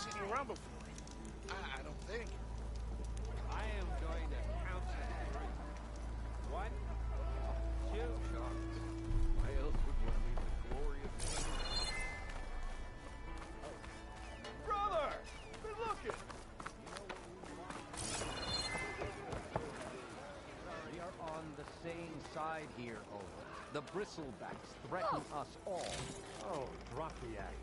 seen you around before. I don't think. I am going to count to 3. 1, 2. Why else would one need the glory of Brother! Good looking! We are on the same side here, Owen. The bristlebacks threaten us all. Oh, drop the act.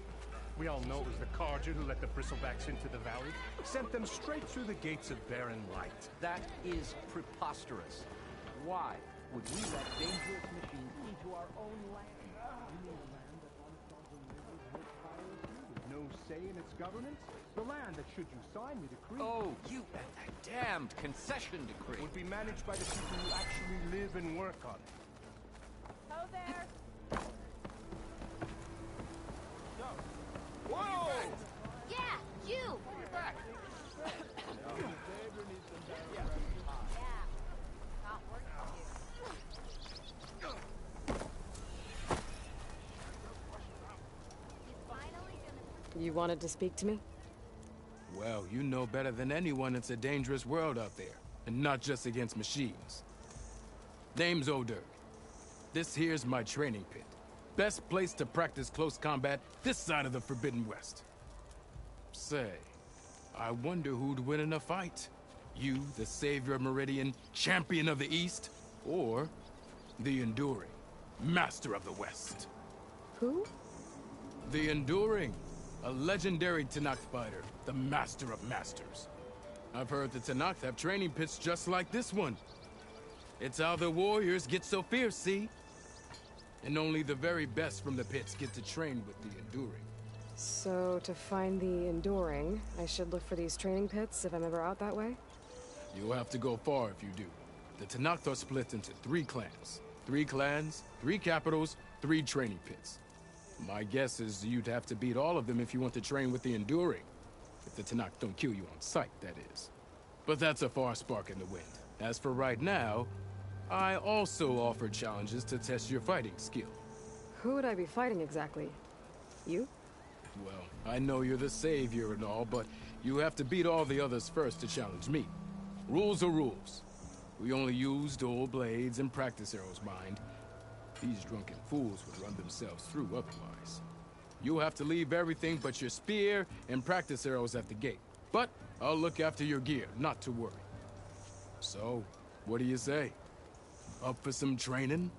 We all know it was the Carja who let the bristlebacks into the valley. Sent them straight through the gates of Barren Light. That is preposterous. Why would we let dangerous machines into our own land? You mean a land that once saw the rivers with piracy with no say in its governance? The land that, should you sign the decree... Oh, you and that damned concession decree! ...would be managed by the people who actually live and work on it. Ho there! Whoa! Yeah, you! Get back! Yeah. Not working here. He's finally gonna... You wanted to speak to me? Well, you know better than anyone it's a dangerous world out there, and not just against machines. Name's O'Dirk. This here's my training pit. Best place to practice close combat this side of the Forbidden West. Say, I wonder who'd win in a fight. You, the savior of Meridian, champion of the East, or the Enduring, master of the West. Who? The Enduring, a legendary Tenakth fighter, the master of masters. I've heard the Tenakth have training pits just like this one. It's how the warriors get so fierce, see? And only the very best from the pits get to train with the Enduring. So, to find the Enduring, I should look for these training pits if I'm ever out that way? You'll have to go far if you do. The Tenakth are split into 3 clans. 3 clans, 3 capitals, 3 training pits. My guess is you'd have to beat all of them if you want to train with the Enduring. If the Tenakth don't kill you on sight, that is. But that's a far spark in the wind. As for right now, I also offer challenges to test your fighting skill. Who would I be fighting exactly? You? Well, I know you're the savior and all, but you have to beat all the others first to challenge me. Rules are rules. We only use dual blades and practice arrows, mind. These drunken fools would run themselves through otherwise. You'll have to leave everything but your spear and practice arrows at the gate. But I'll look after your gear, not to worry. So, what do you say? Up for some training?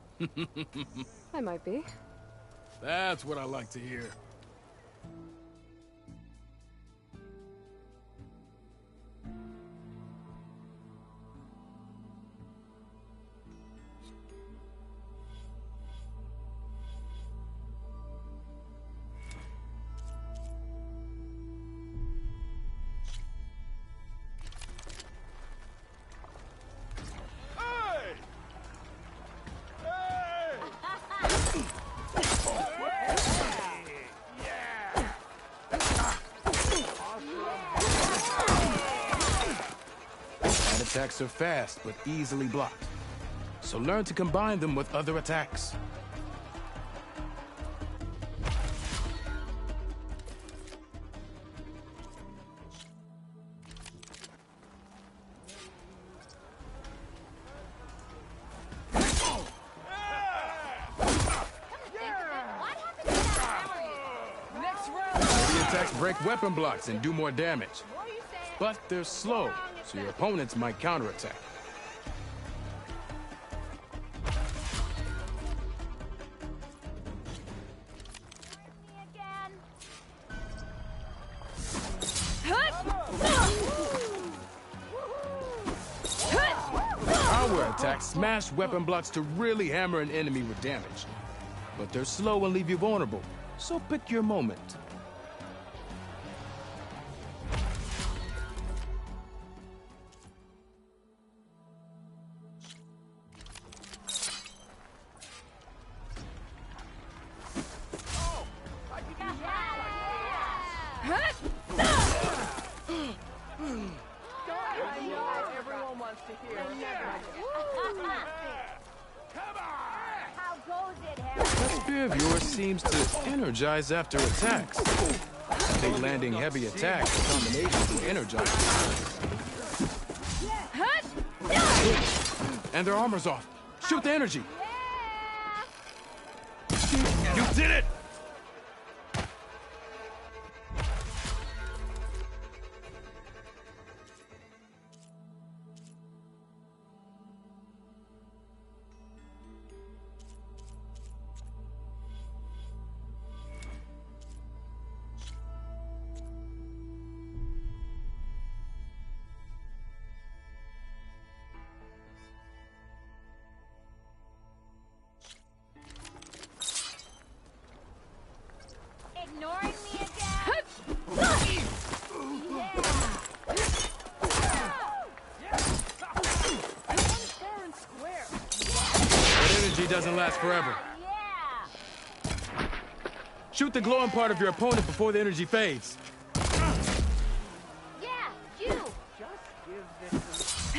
I might be. That's what I like to hear. Attacks are fast, but easily blocked. So learn to combine them with other attacks. Heavy attacks break weapon blocks and do more damage. But they're slow, so your opponents might counterattack. Power attacks smash weapon blocks to really hammer an enemy with damage. But they're slow and leave you vulnerable, so pick your moment. That spear of yours seems to energize after attacks. they landing heavy attacks in combination with energized. And their armor's off. Shoot the energy. You did it! Ignoring me again? Fair and square. That energy doesn't last forever. Yeah! Shoot the glowing part of your opponent before the energy fades. Yeah, you! Just give this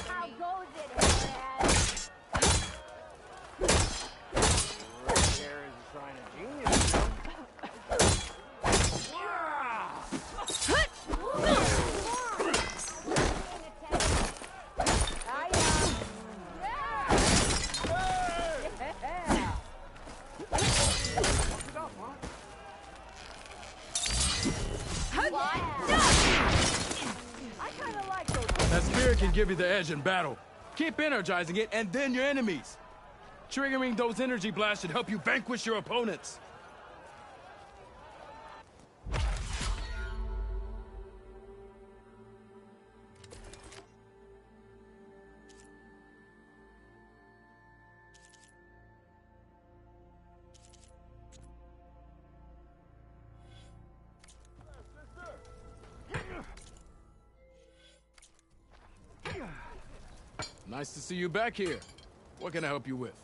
How goes it, Headhead? there is a sign of genius. That spirit can give you the edge in battle. Keep energizing it, and then your enemies. Triggering those energy blasts should help you vanquish your opponents. Nice to see you back here. What can I help you with?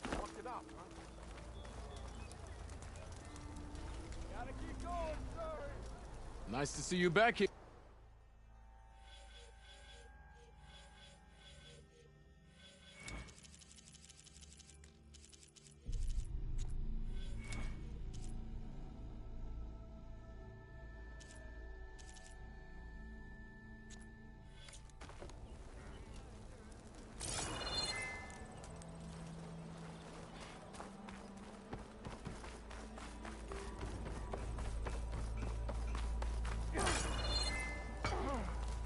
Fucked it up, huh? Gotta keep going, sorry. Nice to see you back here.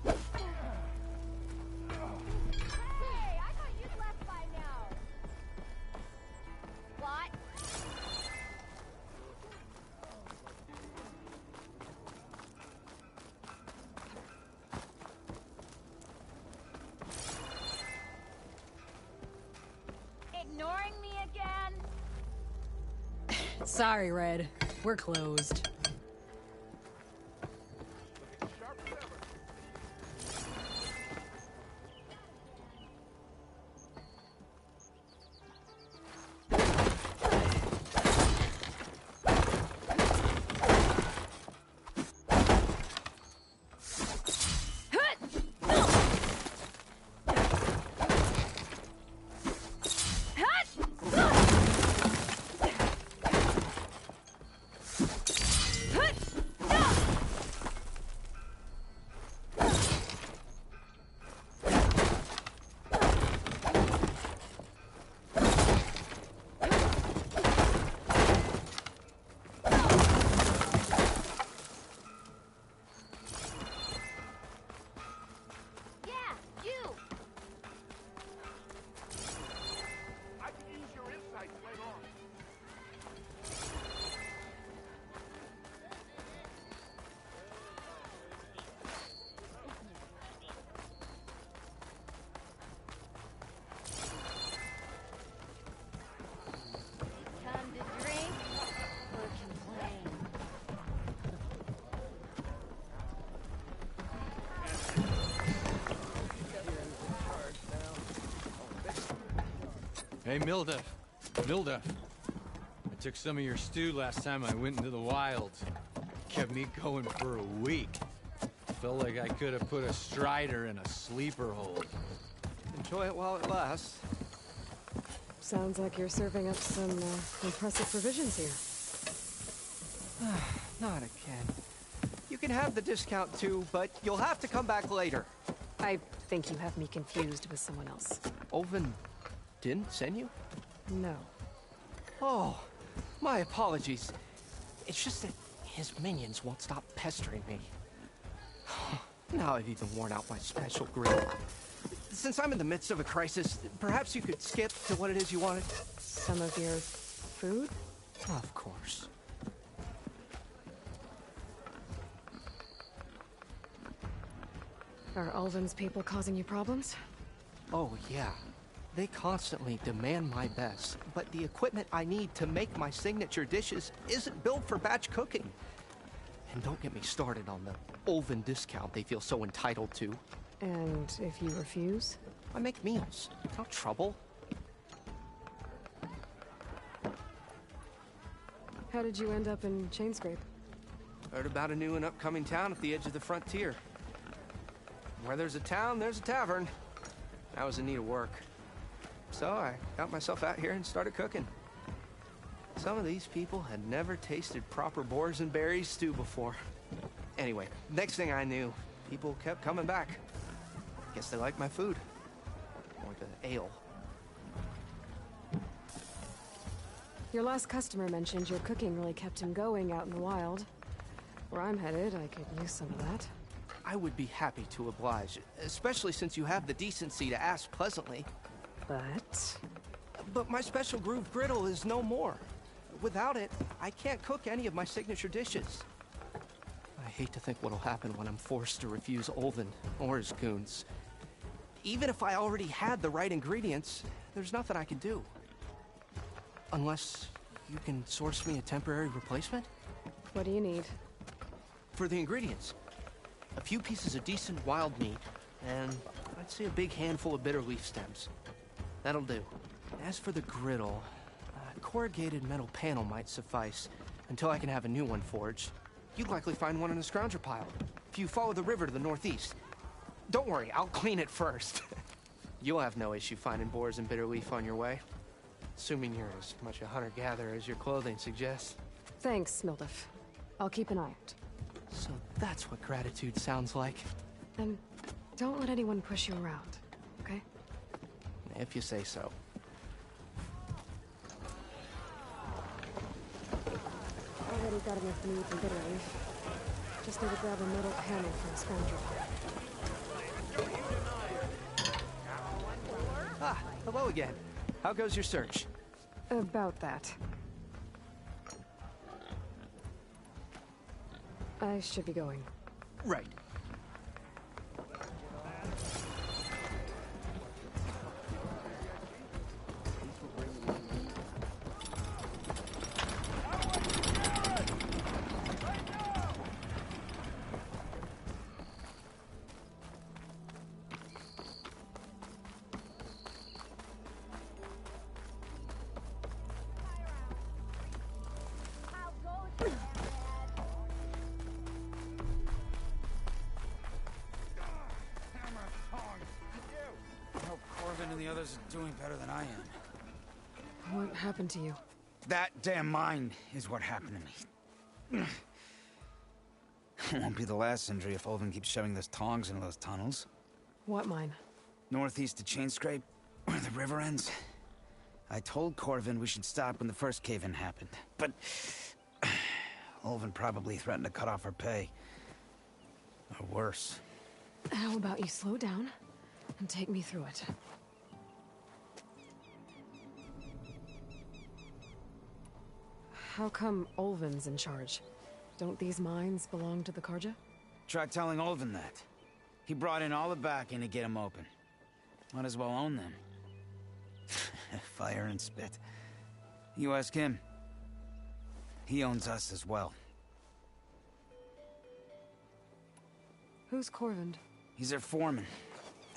Hey, I thought you'd left by now. What? Ignoring me again? Sorry, Red. We're closed. Sharp as ever. Hey, Milduff. Milduff. I took some of your stew last time I went into the wilds. Kept me going for a week. Felt like I could have put a strider in a sleeper hold. Enjoy it while it lasts. Sounds like you're serving up some impressive provisions here. Not again. You can have the discount too, but you'll have to come back later. I think you have me confused with someone else. Olvin didn't send you? No. Oh, my apologies. It's just that his minions won't stop pestering me. Now I've even worn out my special grill. Since I'm in the midst of a crisis, perhaps you could skip to what it is you wanted? Some of your food? Of course. Are Ulvin's people causing you problems? Oh, yeah. They constantly demand my best, but the equipment I need to make my signature dishes isn't built for batch cooking. And don't get me started on the Ulvin discount they feel so entitled to. And if you refuse? I make meals. No trouble. How did you end up in Chainscrape? Heard about a new and upcoming town at the edge of the frontier. Where there's a town, there's a tavern. I was in need of work. So I got myself out here and started cooking. Some of these people had never tasted proper boars and berries stew before. Anyway, next thing I knew, people kept coming back. Guess they liked my food. Or the ale. Your last customer mentioned your cooking really kept him going out in the wild. Where I'm headed, I could use some of that. I would be happy to oblige, especially since you have the decency to ask pleasantly. But my special groove griddle is no more. Without it, I can't cook any of my signature dishes. I hate to think what'll happen when I'm forced to refuse Ulvin or his goons. Even if I already had the right ingredients, there's nothing I can do. Unless you can source me a temporary replacement? What do you need? For the ingredients. A few pieces of decent wild meat, and I'd say a big handful of bitter leaf stems. That'll do. As for the griddle, a corrugated metal panel might suffice until I can have a new one forged. You'd likely find one in a scrounger pile, if you follow the river to the northeast. Don't worry, I'll clean it first. You'll have no issue finding boars and bitter leaf on your way. Assuming you're as much a hunter-gatherer as your clothing suggests. Thanks, Milduff. I'll keep an eye out. So that's what gratitude sounds like. And don't let anyone push you around, okay? If you say so. Already got enough meat and bitter leaf. Just need to grab a metal panel from a scrounger pile. Ah, hello again. How goes your search? About that. I should be going. Right. How goes it, Dad? I hope Corbin and the others are doing better than I am. What happened to you? That damn mine is what happened to me. It won't be the last injury if Ulvin keeps shoving those tongs into those tunnels. What mine? Northeast of Chainscrape, where the river ends. I told Corvin we should stop when the first cave-in happened, but Ulvin probably threatened to cut off our pay. Or worse. How about you slow down and take me through it? How come Ulvin's in charge? Don't these mines belong to the Karja? Try telling Ulvin that. He brought in all the backing to get them open. Might as well own them. Fire and spit. You ask him. He owns us as well. Who's Corvind? He's their foreman.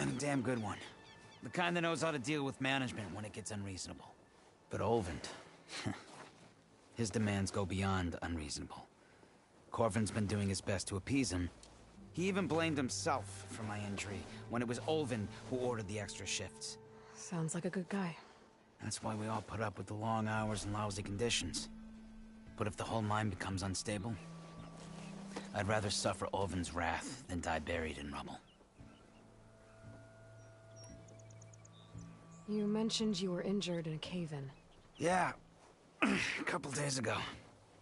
And a damn good one. The kind that knows how to deal with management when it gets unreasonable. But Olvend... his demands go beyond unreasonable. Corvin's been doing his best to appease him. He even blamed himself for my injury when it was Olvend who ordered the extra shifts. Sounds like a good guy. That's why we all put up with the long hours and lousy conditions. But if the whole mine becomes unstable, I'd rather suffer Olvend's wrath than die buried in rubble. You mentioned you were injured in a cave-in. Yeah, a couple days ago.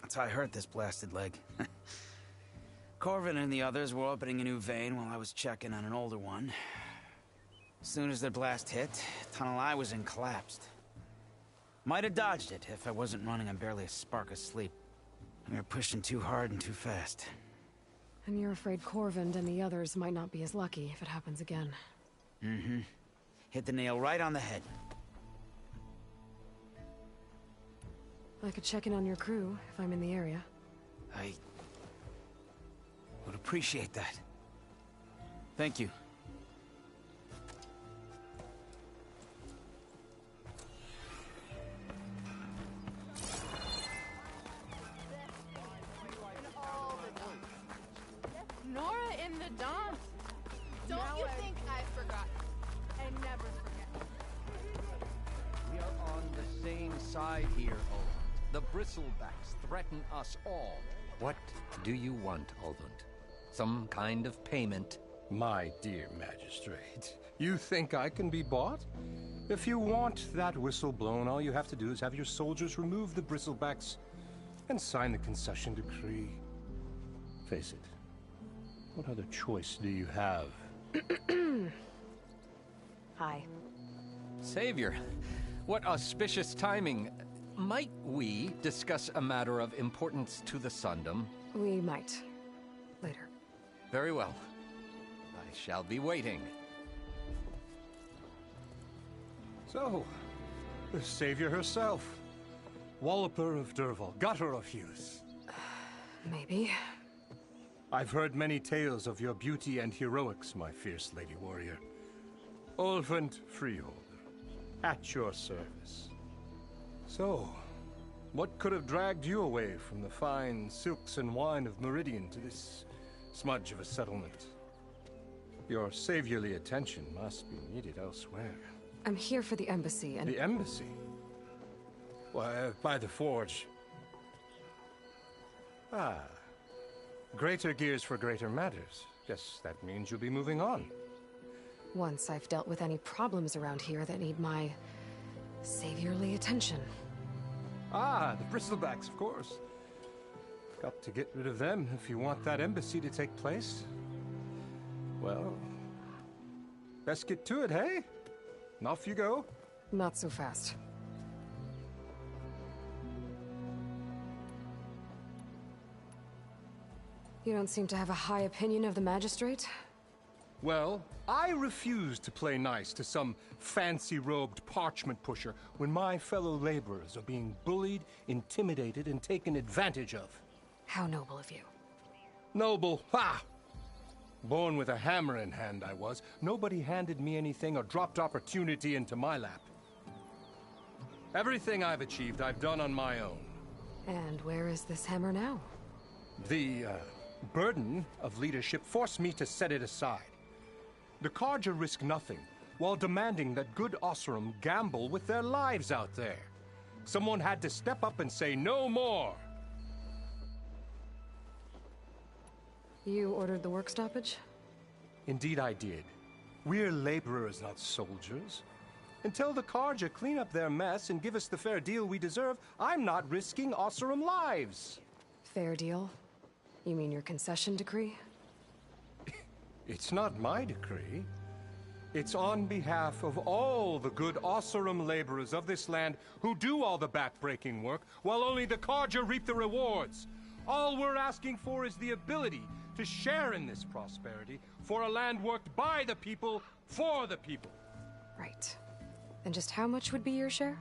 That's how I hurt this blasted leg. Corvin and the others were opening a new vein while I was checking on an older one. As soon as their blast hit, the tunnel I was in collapsed. Might have dodged it if I wasn't running on barely a spark of sleep. We were pushing too hard and too fast. And you're afraid Corvind and the others might not be as lucky if it happens again. Mm-hmm. Hit the nail right on the head. I could check in on your crew if I'm in the area. I would appreciate that. Thank you. Nora in the dance. Don't you think I forgot? I never forget. We are on the same side here, Olvend. The bristlebacks threaten us all. What do you want, Olvend? Some kind of payment? My dear magistrate, you think I can be bought? If you want that whistle blown, all you have to do is have your soldiers remove the bristlebacks and sign the concession decree. Face it, what other choice do you have? Hi. Savior, what auspicious timing. Might we discuss a matter of importance to the Sundom? We might. Later. Very well. I shall be waiting. So, the savior herself. Walloper of Derval, gutter of youth. Maybe. I've heard many tales of your beauty and heroics, my fierce lady warrior. Olvend Freeholder, at your service. So, what could have dragged you away from the fine silks and wine of Meridian to this smudge of a settlement? Your saviorly attention must be needed elsewhere. I'm here for the embassy and... The embassy? Why, by the forge. Ah. Greater gears for greater matters. Guess that means you'll be moving on. Once I've dealt with any problems around here that need my... saviorly attention. Ah, the bristlebacks, of course. Got to get rid of them if you want that embassy to take place. Well, best get to it, hey? And off you go. Not so fast. You don't seem to have a high opinion of the magistrate? Well, I refuse to play nice to some fancy-robed parchment pusher when my fellow laborers are being bullied, intimidated, and taken advantage of. How noble of you. Noble? Ha! Born with a hammer in hand, I was. Nobody handed me anything or dropped opportunity into my lap. Everything I've achieved, I've done on my own. And where is this hammer now? The, burden of leadership forced me to set it aside. The Carja risk nothing, while demanding that good Oseram gamble with their lives out there. Someone had to step up and say no more. You ordered the work stoppage? Indeed I did. We're laborers, not soldiers. Until the Carja clean up their mess and give us the fair deal we deserve, I'm not risking Oseram lives. Fair deal? You mean your concession decree? It's not my decree. It's on behalf of all the good Oseram laborers of this land who do all the back-breaking work, while only the Carja reap the rewards. All we're asking for is the ability to share in this prosperity for a land worked by the people, for the people. Right. And just how much would be your share?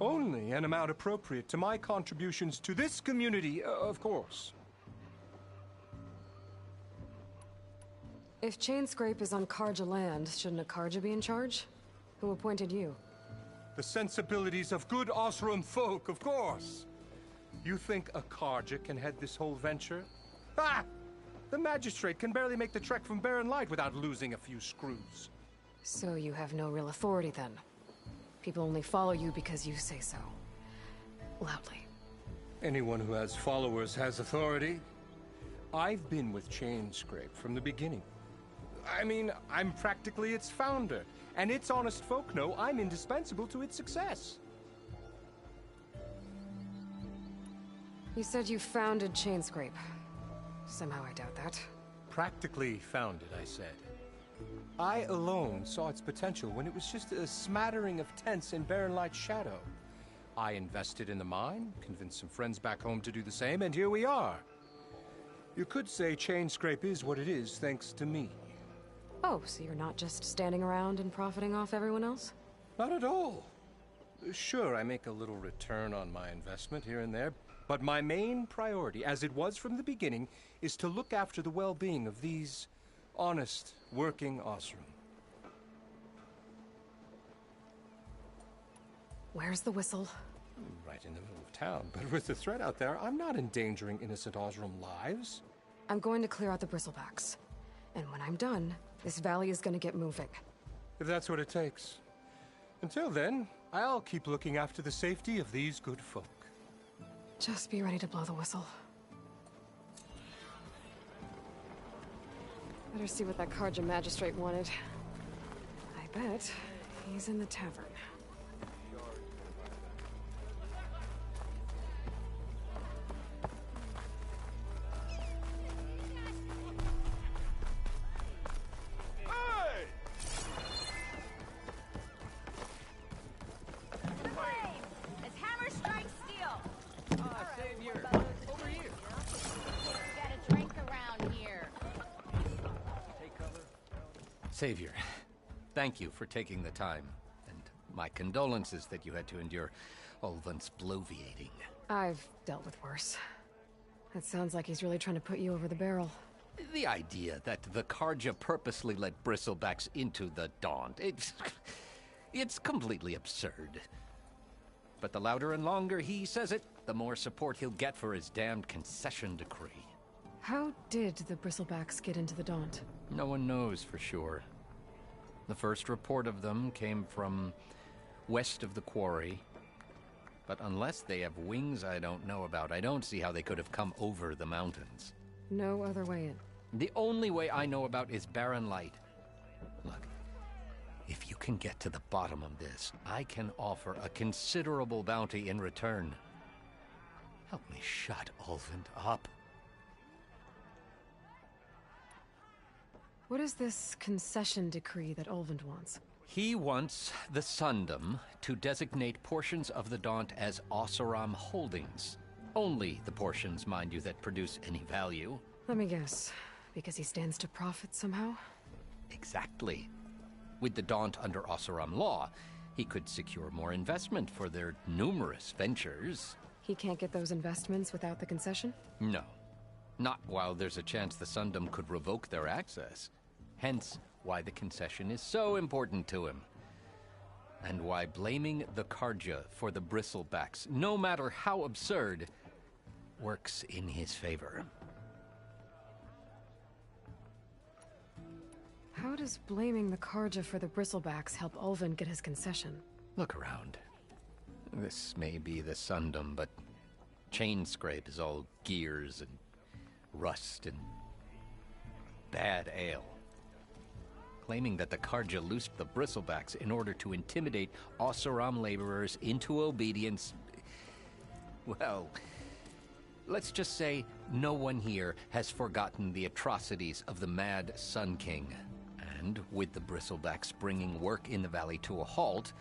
Only an amount appropriate to my contributions to this community, of course. If Chainscrape is on Carja land, shouldn't a Carja be in charge? Who appointed you? The sensibilities of good Osram folk, of course. You think a Carja can head this whole venture? Ah! The magistrate can barely make the trek from Barren Light without losing a few screws. So you have no real authority then? People only follow you because you say so. Loudly. Anyone who has followers has authority. I've been with Chainscrape from the beginning. I mean, I'm practically its founder, and its honest folk know I'm indispensable to its success. You said you founded Chainscrape. Somehow I doubt that. Practically founded, I said. I alone saw its potential when it was just a smattering of tents in Barren Light's shadow. I invested in the mine, convinced some friends back home to do the same, and here we are. You could say Chainscrape is what it is thanks to me. Oh, so you're not just standing around and profiting off everyone else? Not at all. Sure, I make a little return on my investment here and there, but my main priority, as it was from the beginning, is to look after the well-being of these honest, working Osram. Where's the whistle? Right in the middle of town, but with the threat out there, I'm not endangering innocent Osram lives. I'm going to clear out the bristlebacks. And when I'm done, this valley is going to get moving. If that's what it takes. Until then, I'll keep looking after the safety of these good folk. Just be ready to blow the whistle. Better see what that Carja magistrate wanted. I bet he's in the tavern. Savior, thank you for taking the time, and my condolences that you had to endure Ulvund's bloviating. I've dealt with worse. It sounds like he's really trying to put you over the barrel. The idea that the Carja purposely let bristlebacks into the Daunt, it's completely absurd. But the louder and longer he says it, the more support he'll get for his damned concession decree. How did the bristlebacks get into the Daunt? No one knows for sure. The first report of them came from west of the quarry. But unless they have wings I don't know about, I don't see how they could have come over the mountains. No other way in. The only way I know about is Barren Light. Look, if you can get to the bottom of this, I can offer a considerable bounty in return. Help me shut Ulvund up. What is this concession decree that Ulvund wants? He wants the Sundom to designate portions of the Daunt as Oseram holdings. Only the portions, mind you, that produce any value. Let me guess. Because he stands to profit somehow? Exactly. With the Daunt under Oseram law, he could secure more investment for their numerous ventures. He can't get those investments without the concession? No. Not while there's a chance the Sundom could revoke their access. Hence, why the concession is so important to him. And why blaming the Carja for the bristlebacks, no matter how absurd, works in his favor. How does blaming the Carja for the bristlebacks help Ulvund get his concession? Look around. This may be the Sundom, but Chainscrape is all gears and rust and bad ale. Claiming that the Carja loosed the bristlebacks in order to intimidate Oseram laborers into obedience. Well, let's just say no one here has forgotten the atrocities of the Mad Sun King. And with the bristlebacks bringing work in the valley to a halt,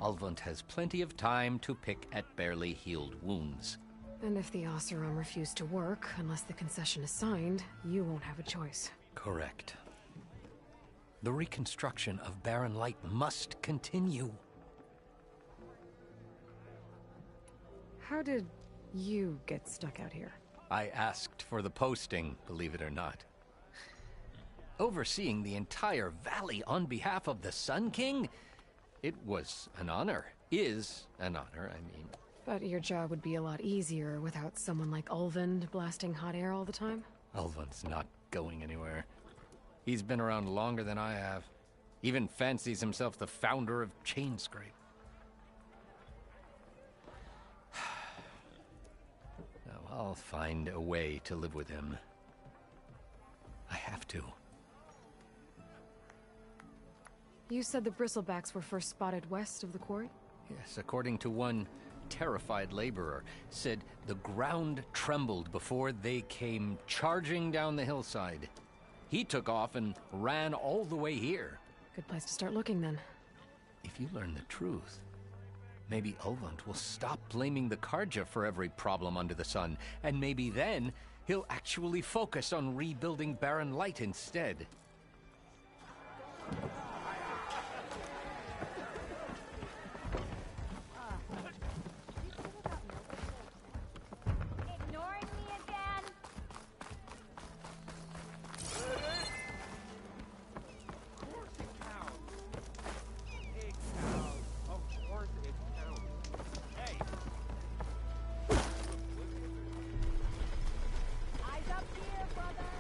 Ulvund has plenty of time to pick at barely healed wounds. And if the Oseram refuse to work, unless the concession is signed, you won't have a choice. Correct. The reconstruction of Barren Light must continue. How did you get stuck out here? I asked for the posting, believe it or not. Overseeing the entire valley on behalf of the Sun King? It was an honor. Is an honor, I mean. But your job would be a lot easier without someone like Ulvund blasting hot air all the time? Ulvund's not going anywhere. He's been around longer than I have. Even fancies himself the founder of Chainscrape. Now, I'll find a way to live with him. I have to. You said the bristlebacks were first spotted west of the quarry? Yes, according to one terrified laborer, said the ground trembled before they came charging down the hillside. He took off and ran all the way here. Good place to start looking, then. If you learn the truth, maybe Ulvund will stop blaming the Carja for every problem under the sun, and maybe then he'll actually focus on rebuilding Barren Light instead. Ignoring me again? Of course it counts. It counts. Of course it counts. Hey! Eyes up here, brother!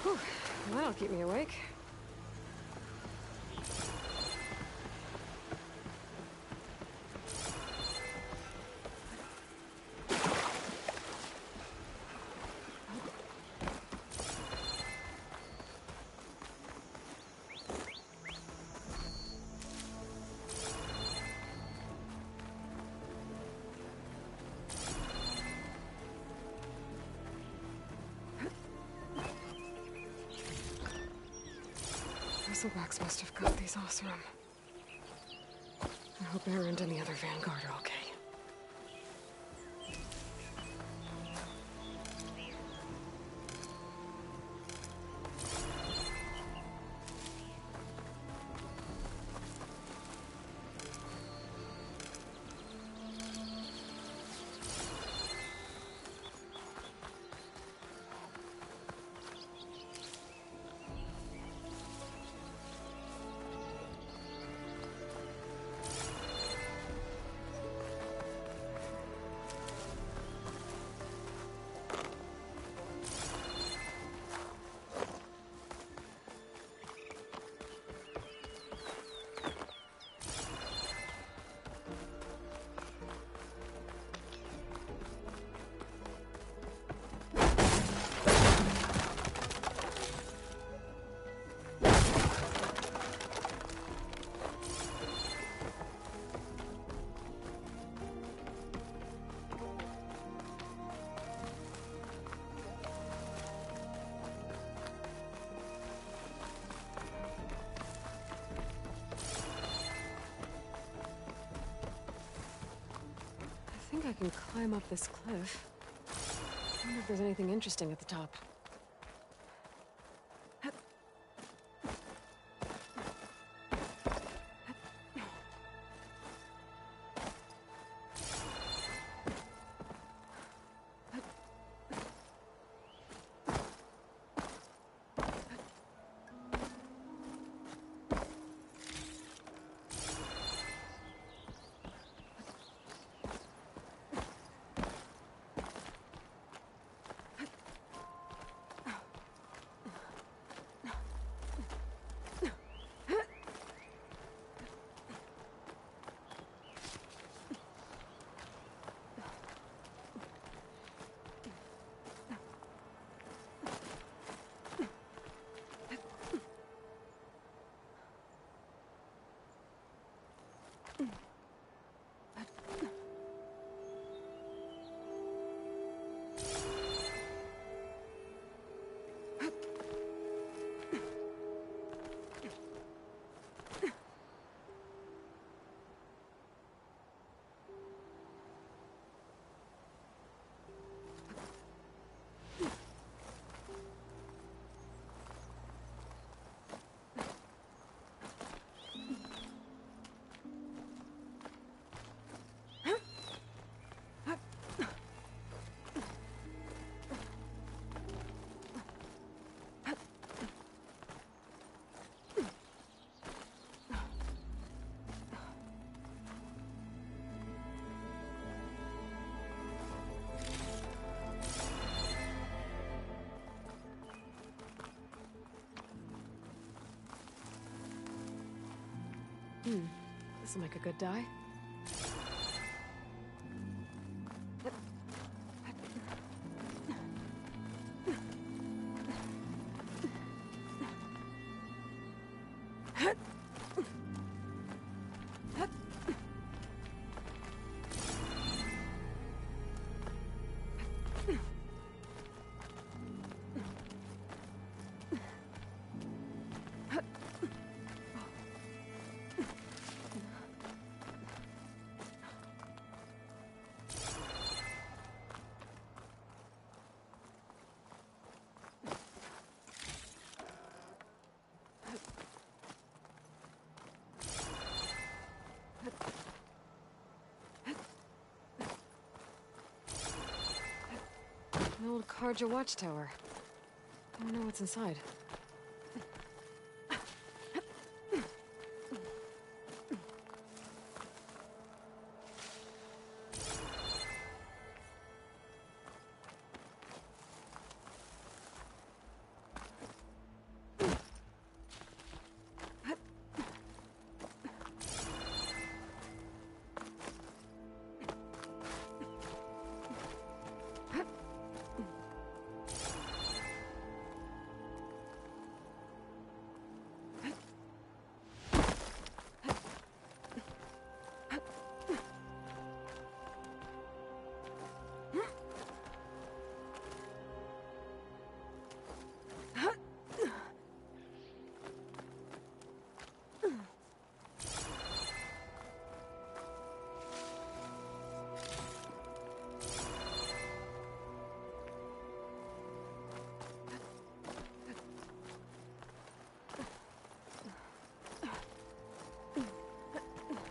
Whew, that'll keep me awake. Bristlebacks must have got these Oseram. I hope Erend and the other Vanguard are okay. I think I can climb up this cliff. I wonder if there's anything interesting at the top. This'll make a good dye. An old Karja watchtower. I don't know what's inside.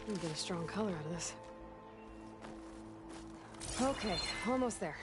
You can get a strong color out of this. Okay, almost there.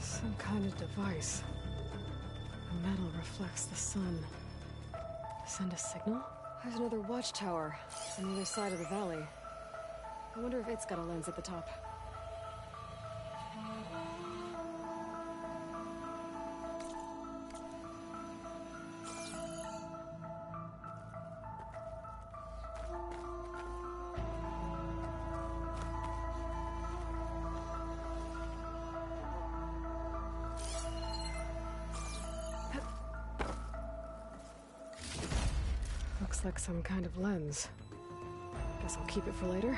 Some kind of device. The metal reflects the sun. Send a signal? There's another watchtower on the other side of the valley. I wonder if it's got a lens at the top. Looks like some kind of lens. Guess I'll keep it for later.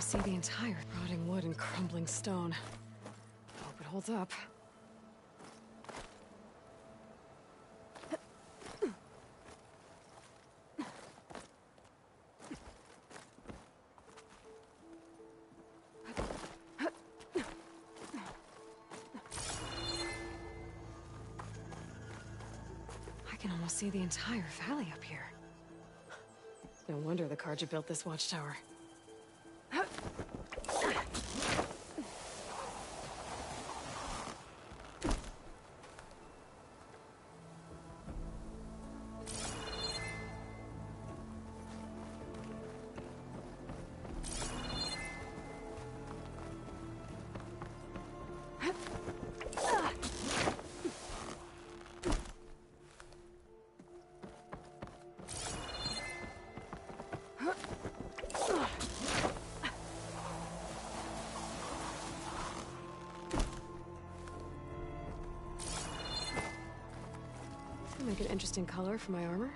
almost see the entire rotting wood and crumbling stone. Hope it holds up. I can almost see the entire valley up here. No wonder the Carja built this watchtower. Make an interesting color for my armor.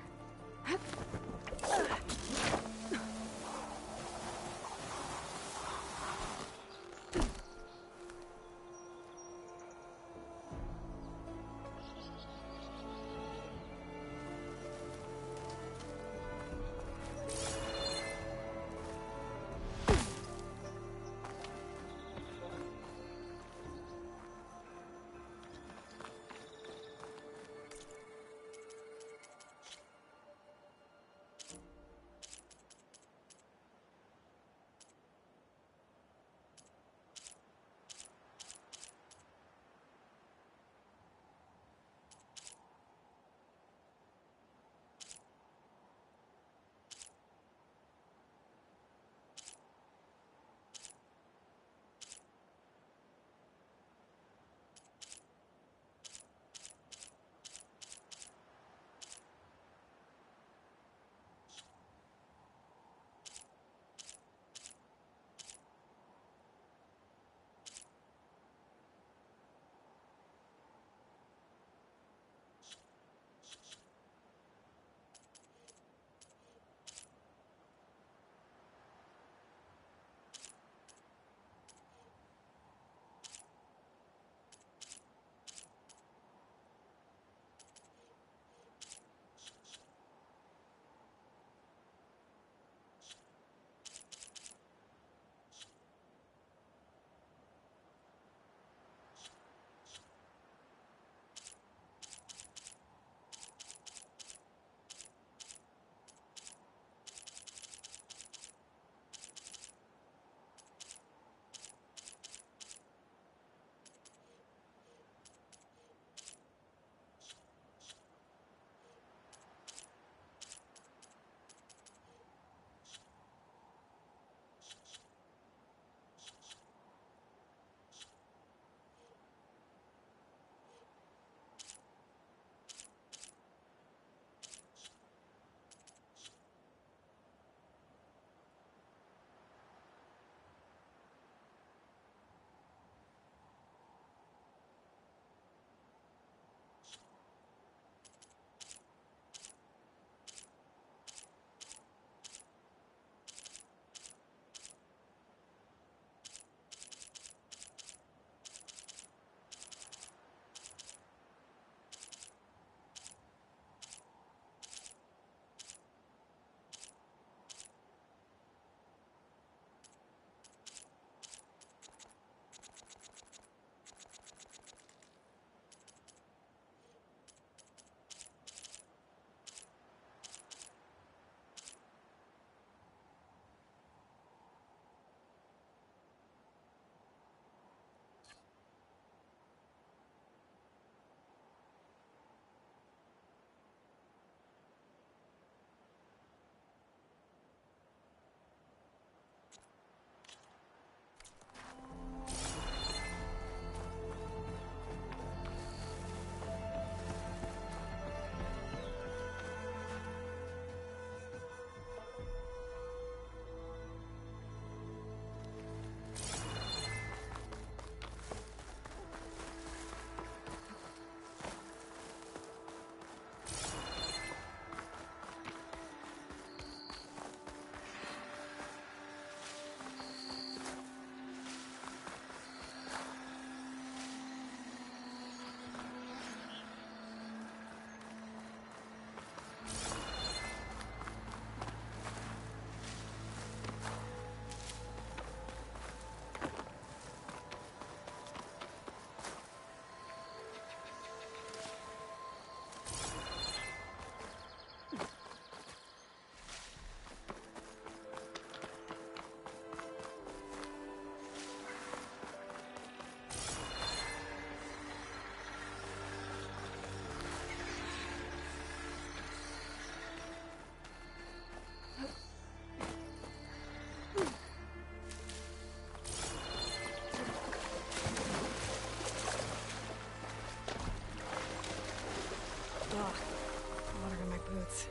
water in my boots.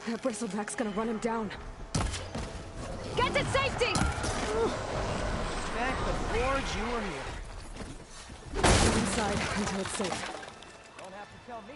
That bristleback's gonna run him down. Get to safety! Back the forge, you were here. Inside until it's safe. Don't have to tell me.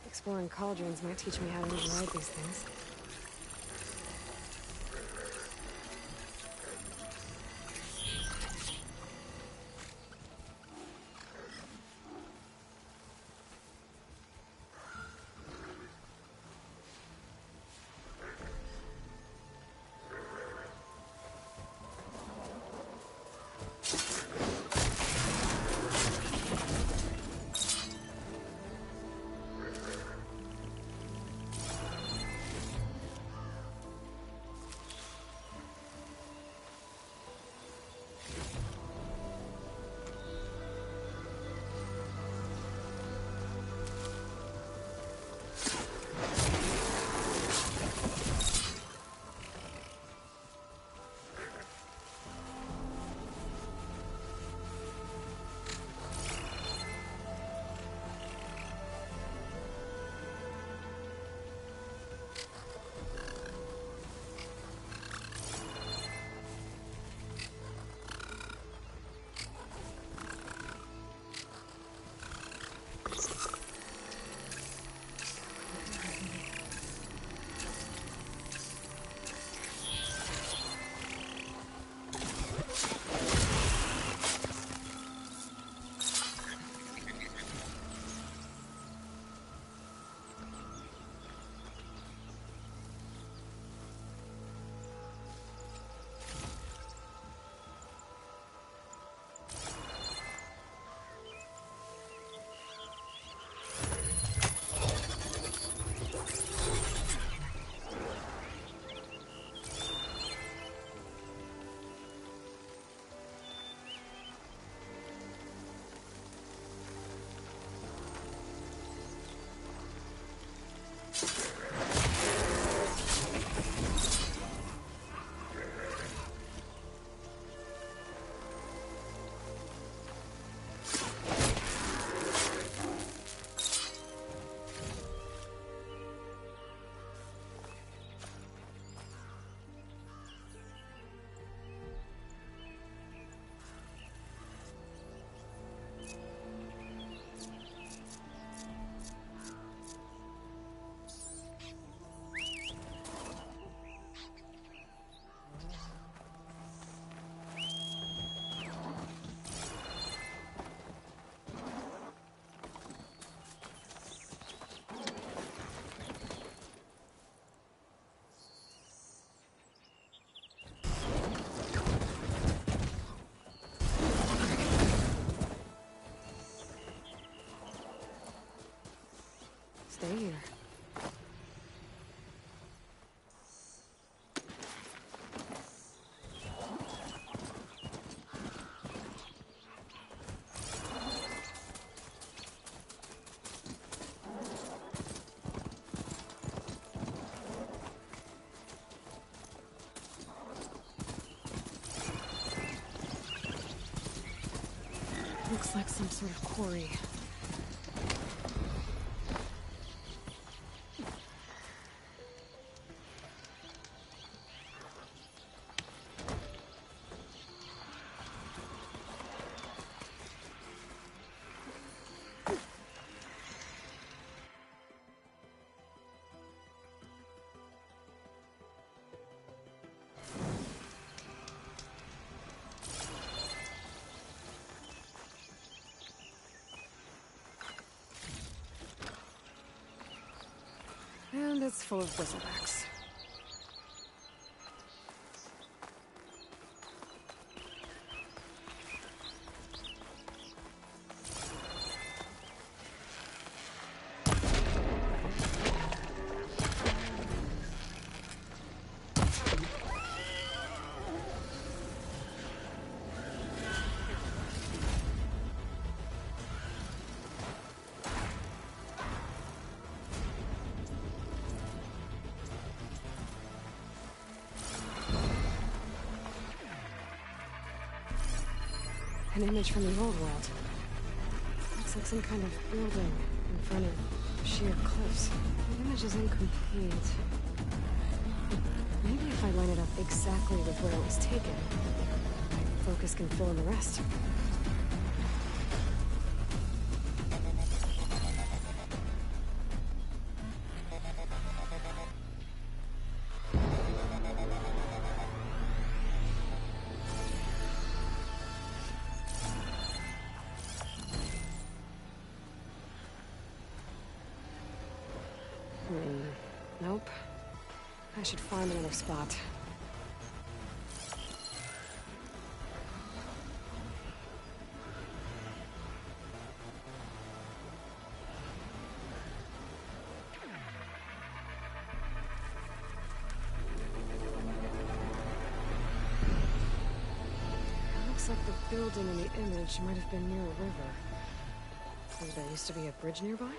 Exploring cauldrons might teach me how to override these things. stay here. Looks like some sort of quarry. And it's full of bristlebacks. An image from the old world. Looks like some kind of building in front of sheer cliffs. The image is incomplete. Maybe if I line it up exactly with where it was taken, my focus can fill in the rest. Nope. I should find another spot. Looks like the building in the image might have been near a river. Maybe there used to be a bridge nearby?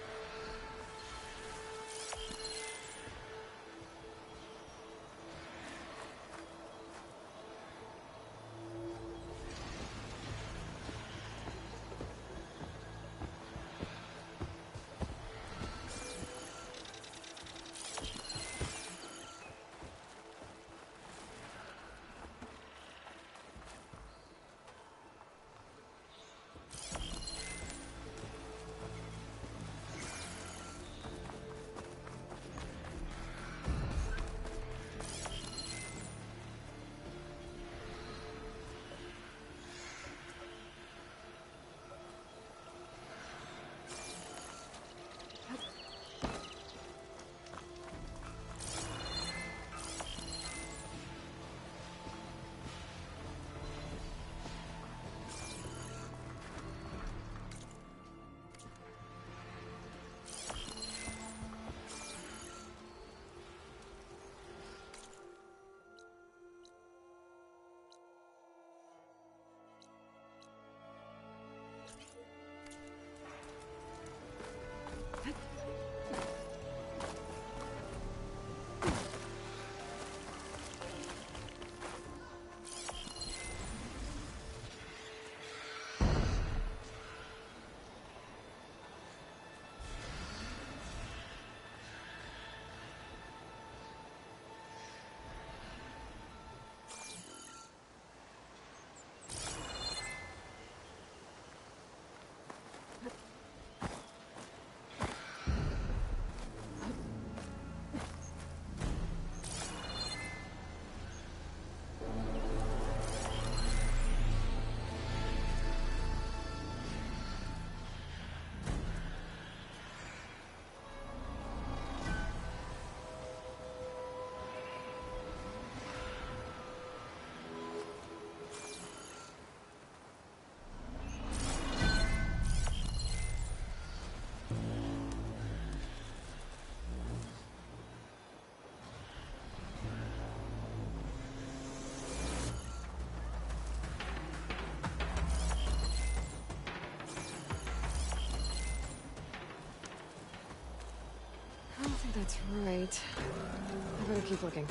That's right. I better keep looking.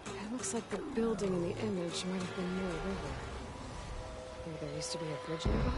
It looks like the building in the image might have been near a river. Maybe there used to be a bridge nearby?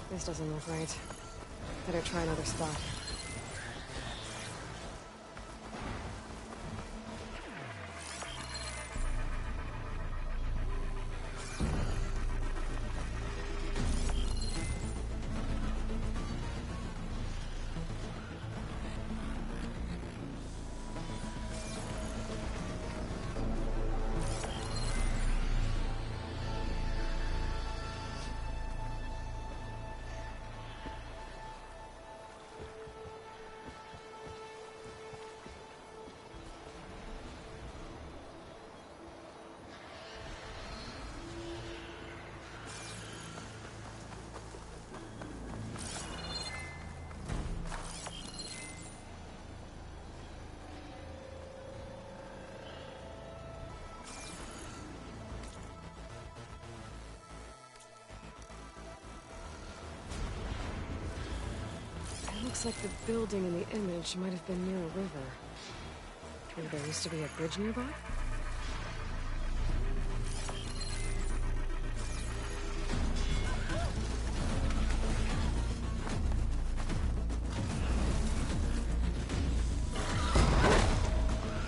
This doesn't look right. Better try another spot. Looks like the building in the image might have been near a river. Maybe there used to be a bridge nearby?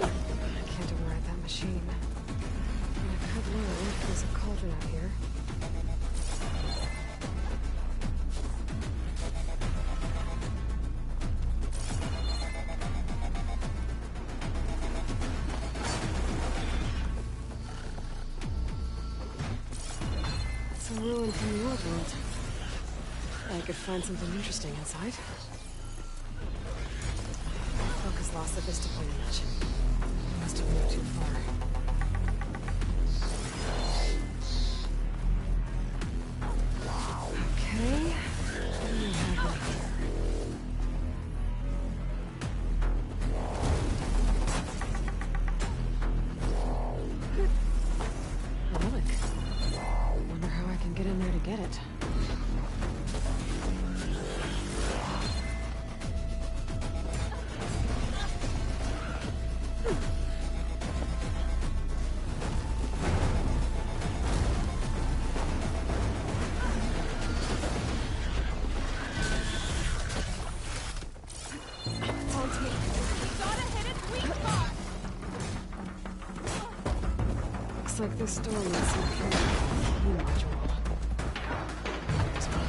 I can't override that machine. And I could learn if there's a cauldron out here. A ruin from the old world. I could find something interesting inside. Focus lost the vista point image. Must have moved too far. Okay. What do we have right here? A relic. Wonder how I can get in there to get it. Looks like this door needs some kind of key module. There's one.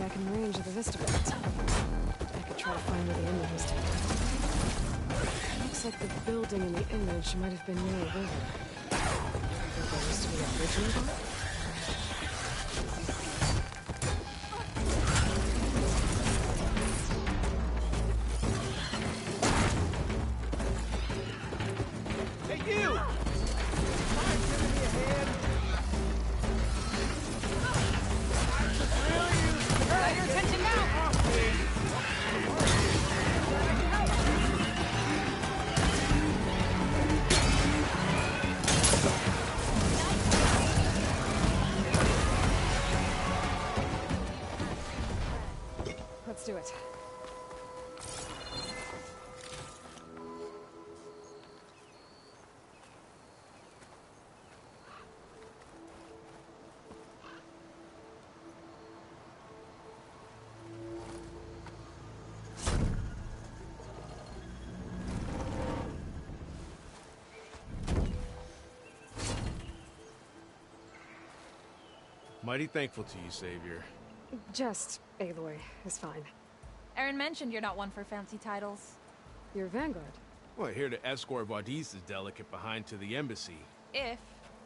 back in range of the Vista Belt. I could try to find where the end used. Looks like the building in the image might have been near a river. Think there used to be a bridge nearby? Let's do it. Mighty thankful to you, Savior. Just Aloy is fine. Aaron mentioned you're not one for fancy titles. You're Vanguard. Well, here to escort Wadis' delicate behind to the embassy. If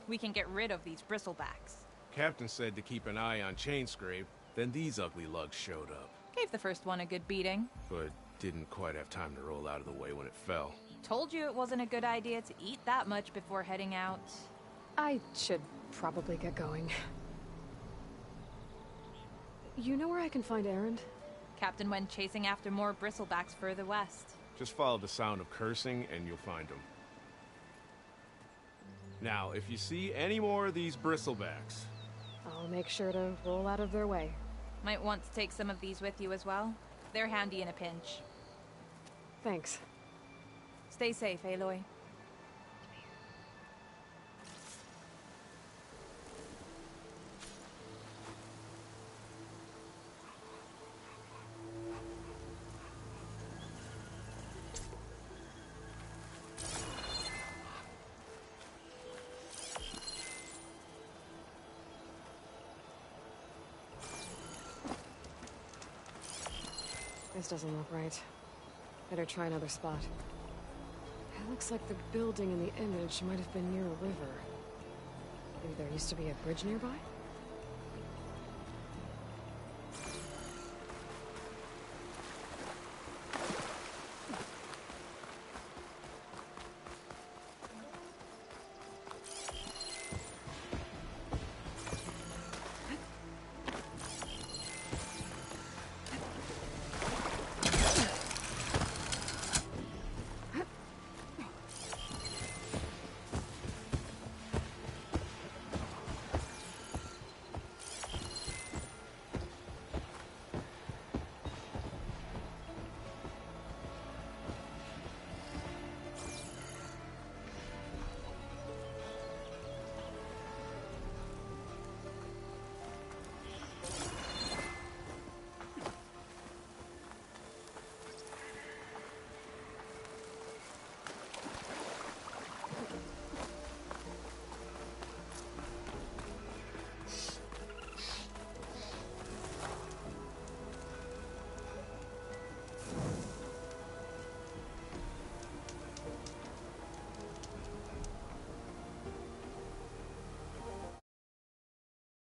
we can get rid of these bristlebacks. Captain said to keep an eye on Chainscrape, then these ugly lugs showed up. Gave the first one a good beating. But didn't quite have time to roll out of the way when it fell. Told you it wasn't a good idea to eat that much before heading out. I should probably get going. You know where I can find Erend? Captain went chasing after more bristlebacks further west. Just follow the sound of cursing and you'll find them. Now, if you see any more of these bristlebacks... I'll make sure to roll out of their way. Might want to take some of these with you as well. They're handy in a pinch. Thanks. Stay safe, Aloy. This doesn't look right. Better try another spot. It looks like the building in the image might have been near a river. Maybe there used to be a bridge nearby?